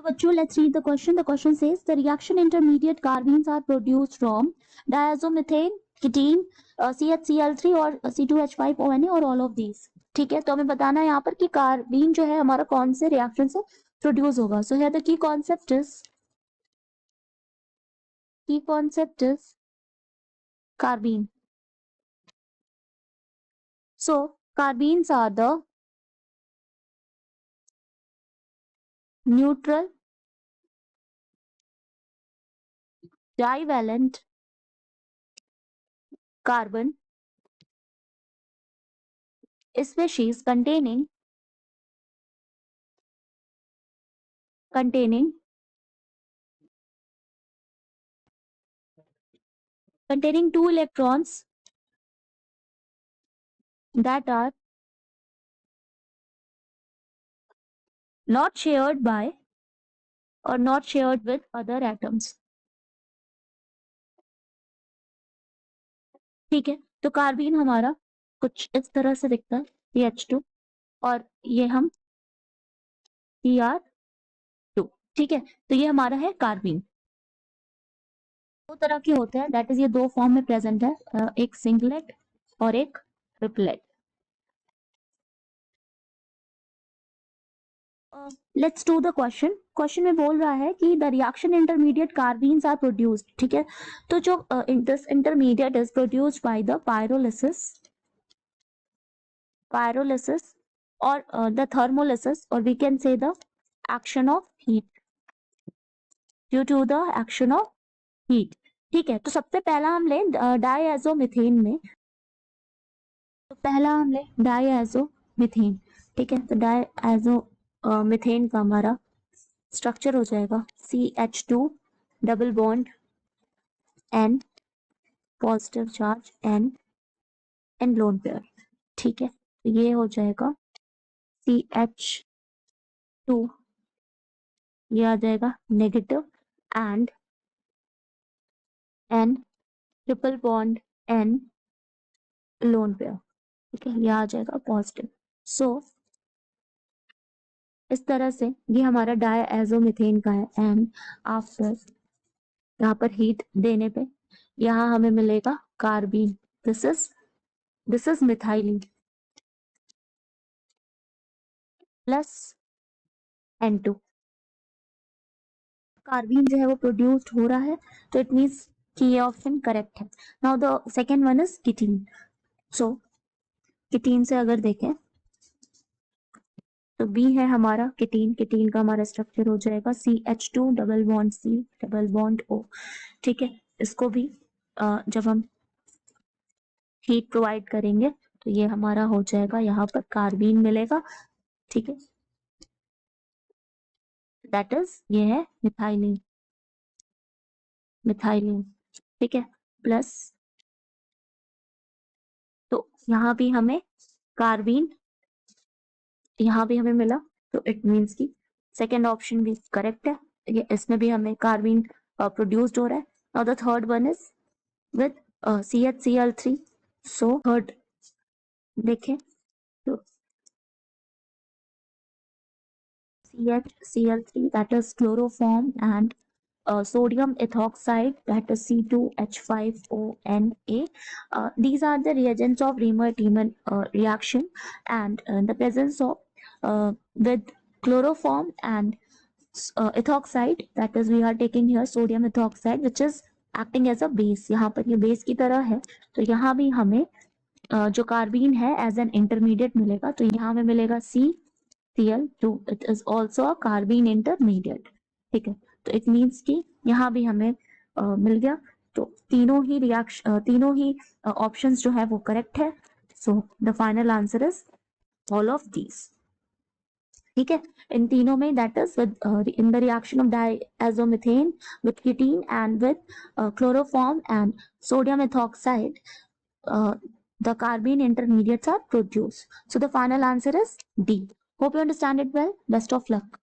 Hello bachcho, let's read the question. The question says the reaction intermediate carbenes are produced from diazomethane, ketene, CHCl3 और C2H5ONA और all of these. ठीक है, तो हमें बताना है यहाँ पर कि कार्बीन जो है हमारा कौन से रिएक्शन से प्रोड्यूस होगा. So here the key concept is carbene. So carbenes are the neutral divalent carbon species containing two electrons that are not shared by or not shared with other atoms. ठीक है, तो carbene हमारा कुछ इस तरह से दिखता है, CH2 और ये हम Cr2. ठीक है, तो ये हमारा है कार्बीन. दो तरह के होते हैं, दैट इज ये दो फॉर्म में प्रेजेंट है, एक सिंगलेट और एक triplet. Let's do the question. Question में बोल रहा है कि the reaction intermediate carbenes are produced. ठीक है, तो जो this intermediate is produced by the pyrolysis or the thermolysis, or we can say the action of heat, due to the action of heat. ठीक है, तो सबसे पहला हम ले डायएजोमीथेन में, तो पहला हम ले डायएजोमीथेन. ठीक है, तो डायएजोमीथेन का हमारा स्ट्रक्चर हो जाएगा CH2 double bond N positive charge N lone pair. ठीक है, तो ये हो जाएगा CH2, ये आ जाएगा negative and N triple bond N lone pair. ठीक है, ये आ जाएगा पॉजिटिव. सो इस तरह से ये हमारा डायएजोमीथेन का है. एंड आफ्टर यहाँ पर हीट देने पे यहाँ हमें मिलेगा carbene. This is methylene plus N2. Carbene जो है वो प्रोड्यूस्ड हो रहा है, तो इट मीन्स कि ये ऑप्शन करेक्ट है. Now the second one is ketene. So ketene से अगर देखें तो बी है हमारा कीटीन का हमारा स्ट्रक्चर हो जाएगा CH2 double bond C double bond O. ठीक है, इसको भी जब हम हीट प्रोवाइड करेंगे तो ये हमारा हो जाएगा, यहाँ पर कार्बीन मिलेगा. ठीक है, दैट इज ये है मिथाइलिन. ठीक है, प्लस तो यहाँ भी हमें कार्बीन यहाँ भी हमें मिला, तो इट मीन्स कि सेकेंड ऑप्शन भी करेक्ट है. ये इसमें भी हमें कार्बीन प्रोड्यूस्ड हो रहा है. Now the third one is with CHCl3. So third देखें तो CHCl3, that is chloroform, and sodium ethoxide, that is C2H5ONA. These are the reagents of Riemann-Tiemann reaction, and the presence of with chloroform and ethoxide, that is we are taking here sodium ethoxide, which is acting as a base. यहाँ पर ये base की तरह है, तो यहाँ भी हमें जो कार्बीन है एज एन इंटरमीडिएट मिलेगा. तो यहाँ में मिलेगा CCl2. It is also a carbene intermediate. ठीक है, तो इट मीन्स कि यहाँ भी हमें मिल गया. तो तीनों ही ऑप्शंस जो है वो करेक्ट है. So the final answer is all of these. ठीक है, इन तीनों में that is within the reaction of diazomethane with ketene and with chloroform and sodium ethoxide, the carbene intermediates are produced. So the final answer is D. Hope you understand it well. Best of luck.